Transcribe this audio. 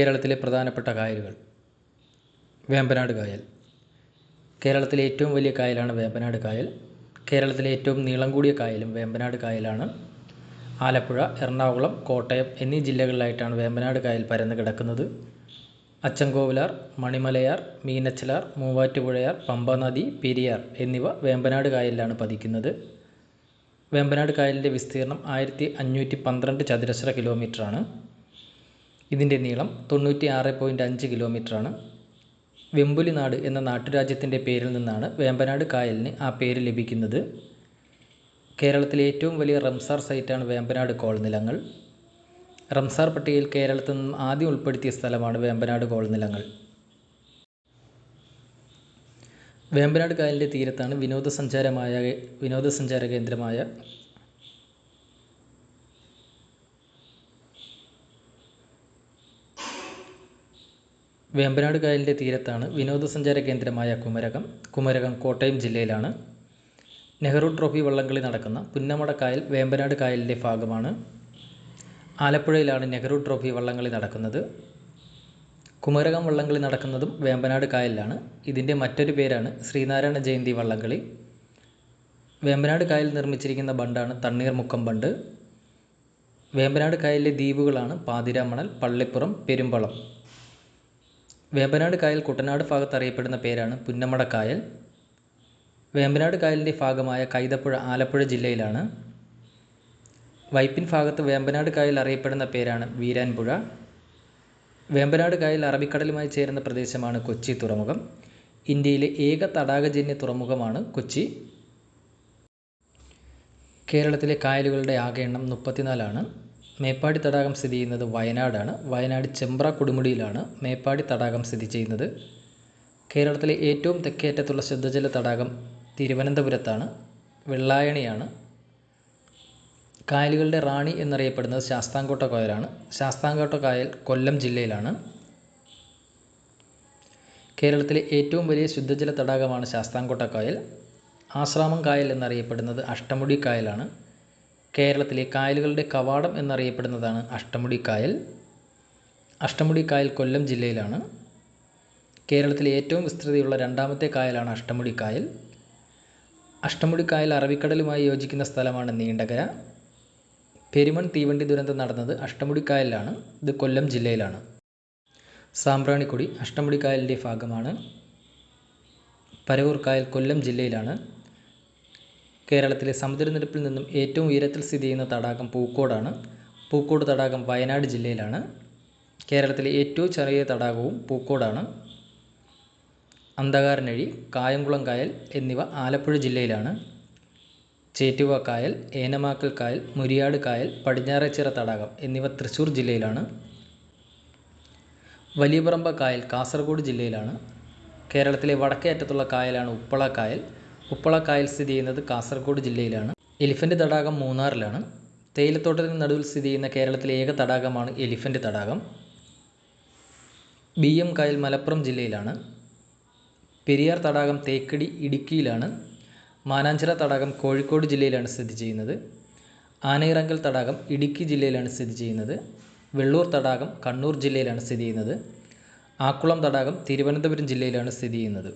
കേരളത്തിലെ പ്രധാനപ്പെട്ട കായലുകൾ. വേമ്പനാട് കായൽ. കേരളത്തിലെ ഏറ്റവും വലിയ കായലാണ് വേമ്പനാട് കായൽ. കേരളത്തിലെ ഏറ്റവും നീളം കൂടിയ കായലും വേമ്പനാട് കായലാണ്. ആലപ്പുഴ, എറണാകുളം, കോട്ടയം എന്നീ ജില്ലകളിലായിട്ടാണ് വേമ്പനാട് കായൽ പരന്നു കിടക്കുന്നത്. അച്ചൻകോവിലാർ, മണിമലയാർ, മീനച്ചിലാർ, മൂവാറ്റുപുഴയാർ, പമ്പാനദി, പെരിയാർ എന്നിവ വേമ്പനാട് കായലിലാണ് പതിക്കുന്നത്. വേമ്പനാട് കായലിൻ്റെ വിസ്തീർണം 1512 ചതുരശ്ര കിലോമീറ്ററാണ്. ഇതിൻ്റെ നീളം 96.5 കിലോമീറ്ററാണ്. വെമ്പുലിനാട് എന്ന നാട്ടുരാജ്യത്തിൻ്റെ പേരിൽ നിന്നാണ് വേമ്പനാട് കായലിന് ആ പേര് ലഭിക്കുന്നത്. കേരളത്തിലെ ഏറ്റവും വലിയ റംസാർ സൈറ്റാണ് വേമ്പനാട് കോൾനിലങ്ങൾ. റംസാർ പട്ടികയിൽ കേരളത്തിൽ നിന്നും ആദ്യം ഉൾപ്പെടുത്തിയ സ്ഥലമാണ് വേമ്പനാട് കോൾനിലങ്ങൾ. വേമ്പനാട് കായലിൻ്റെ തീരത്താണ് വിനോദസഞ്ചാര കേന്ദ്രമായ വേമ്പനാട് കായലിൻ്റെ തീരത്താണ് വിനോദസഞ്ചാര കേന്ദ്രമായ കുമരകം കോട്ടയം ജില്ലയിലാണ്. നെഹ്റു ട്രോഫി വള്ളംകളി നടക്കുന്ന പുന്നമട കായൽ വേമ്പനാട് കായലിൻ്റെ ഭാഗമാണ്. ആലപ്പുഴയിലാണ് നെഹ്റു ട്രോഫി വള്ളംകളി നടക്കുന്നത്. കുമരകം വള്ളംകളി നടക്കുന്നതും വേമ്പനാട് കായലിലാണ്. ഇതിൻ്റെ മറ്റൊരു പേരാണ് ശ്രീനാരായണ ജയന്തി വള്ളംകളി. വേമ്പനാട് കായൽ നിർമ്മിച്ചിരിക്കുന്ന ബണ്ടാണ് തണ്ണീർമുക്കം ബണ്ട്. വേമ്പനാട് കായലിലെ ദ്വീപുകളാണ് പാതിരാമണൽ, പള്ളിപ്പുറം, പെരുമ്പളം. വേമ്പനാട് കായൽ കുട്ടനാട് ഭാഗത്ത് അറിയപ്പെടുന്ന പേരാണ് പുന്നമട കായൽ. വേമ്പനാട് കായലിൻ്റെ ഭാഗമായ കൈതപ്പുഴ ആലപ്പുഴ ജില്ലയിലാണ്. വൈപ്പിൻ ഭാഗത്ത് വേമ്പനാട് കായൽ അറിയപ്പെടുന്ന പേരാണ് വീരാൻപുഴ. വേമ്പനാട് കായൽ അറബിക്കടലുമായി ചേരുന്ന പ്രദേശമാണ് കൊച്ചി തുറമുഖം. ഇന്ത്യയിലെ ഏക തടാകജന്യ തുറമുഖമാണ് കൊച്ചി. കേരളത്തിലെ കായലുകളുടെ ആകെ എണ്ണം 34 മേപ്പാടി തടാകം സ്ഥിതി ചെയ്യുന്നത് വയനാടാണ്. വയനാട് ചെമ്പ്ര കൊടുമുടിയിലാണ് മേപ്പാടി തടാകം സ്ഥിതി ചെയ്യുന്നത്. കേരളത്തിലെ ഏറ്റവും തെക്കേയറ്റത്തുള്ള ശുദ്ധജല തടാകം തിരുവനന്തപുരത്താണ്, വെള്ളായണിയാണ്. കായലുകളുടെ റാണി എന്നറിയപ്പെടുന്നത് ശാസ്താംകോട്ട കായലാണ്. ശാസ്താംകോട്ട കായൽ കൊല്ലം ജില്ലയിലാണ്. കേരളത്തിലെ ഏറ്റവും വലിയ ശുദ്ധജല തടാകമാണ് ശാസ്താംകോട്ട കായൽ. ആശ്രാമം കായൽ എന്നറിയപ്പെടുന്നത് അഷ്ടമുടി കായലാണ്. കേരളത്തിലെ കായലുകളുടെ കവാടം എന്നറിയപ്പെടുന്നതാണ് അഷ്ടമുടി കായൽ. അഷ്ടമുടി കായൽ കൊല്ലം ജില്ലയിലാണ്. കേരളത്തിലെ ഏറ്റവും വിസ്തൃതിയുള്ള രണ്ടാമത്തെ കായലാണ് അഷ്ടമുടി കായൽ. അഷ്ടമുടി കായൽ അറബിക്കടലുമായി യോജിക്കുന്ന സ്ഥലമാണ് നീണ്ടകര. പെരുമൺ തീവണ്ടി ദുരന്തം നടന്നത് അഷ്ടമുടി കായലിലാണ്. ഇത് കൊല്ലം ജില്ലയിലാണ്. സാമ്പ്രാണിക്കൊടി അഷ്ടമുടി കായലിൻ്റെ ഭാഗമാണ്. പരവൂർ കായൽ കൊല്ലം ജില്ലയിലാണ്. കേരളത്തിലെ സമുദ്രനിരപ്പിൽ നിന്നും ഏറ്റവും ഉയരത്തിൽ സ്ഥിതി ചെയ്യുന്ന തടാകം പൂക്കോടാണ്. പൂക്കോട് തടാകം വയനാട് ജില്ലയിലാണ്. കേരളത്തിലെ ഏറ്റവും ചെറിയ തടാകവും പൂക്കോടാണ്. അന്ധകാരനഴി, കായംകുളം കായൽ എന്നിവ ആലപ്പുഴ ജില്ലയിലാണ്. ചേറ്റുവ കായൽ, ഏനമാക്കൽ കായൽ, മുരിയാട് കായൽ, പടിഞ്ഞാറേച്ചിറ തടാകം എന്നിവ തൃശ്ശൂർ ജില്ലയിലാണ്. വലിയപറമ്പ കായൽ കാസർഗോഡ് ജില്ലയിലാണ്. കേരളത്തിലെ വടക്കേ അറ്റത്തുള്ള കായലാണ് ഉപ്പള കായൽ. ഉപ്പള കായൽ സ്ഥിതി ചെയ്യുന്നത് കാസർഗോഡ് ജില്ലയിലാണ്. എലിഫൻ്റ് തടാകം മൂന്നാറിലാണ്. തേയിലത്തോട്ടത്തിന് നടുവിൽ സ്ഥിതി ചെയ്യുന്ന കേരളത്തിലെ ഏക തടാകമാണ് എലിഫൻ്റ് തടാകം. BM കായൽ മലപ്പുറം ജില്ലയിലാണ്. പെരിയാർ തടാകം തേക്കടി ഇടുക്കിയിലാണ്. മാനാഞ്ചിറ തടാകം കോഴിക്കോട് ജില്ലയിലാണ് സ്ഥിതി ചെയ്യുന്നത്. ആനയിറങ്കൽ തടാകം ഇടുക്കി ജില്ലയിലാണ് സ്ഥിതി ചെയ്യുന്നത്. വെള്ളൂർ തടാകം കണ്ണൂർ ജില്ലയിലാണ് സ്ഥിതി ചെയ്യുന്നത്. ആക്കുളം തടാകം തിരുവനന്തപുരം ജില്ലയിലാണ് സ്ഥിതി ചെയ്യുന്നത്.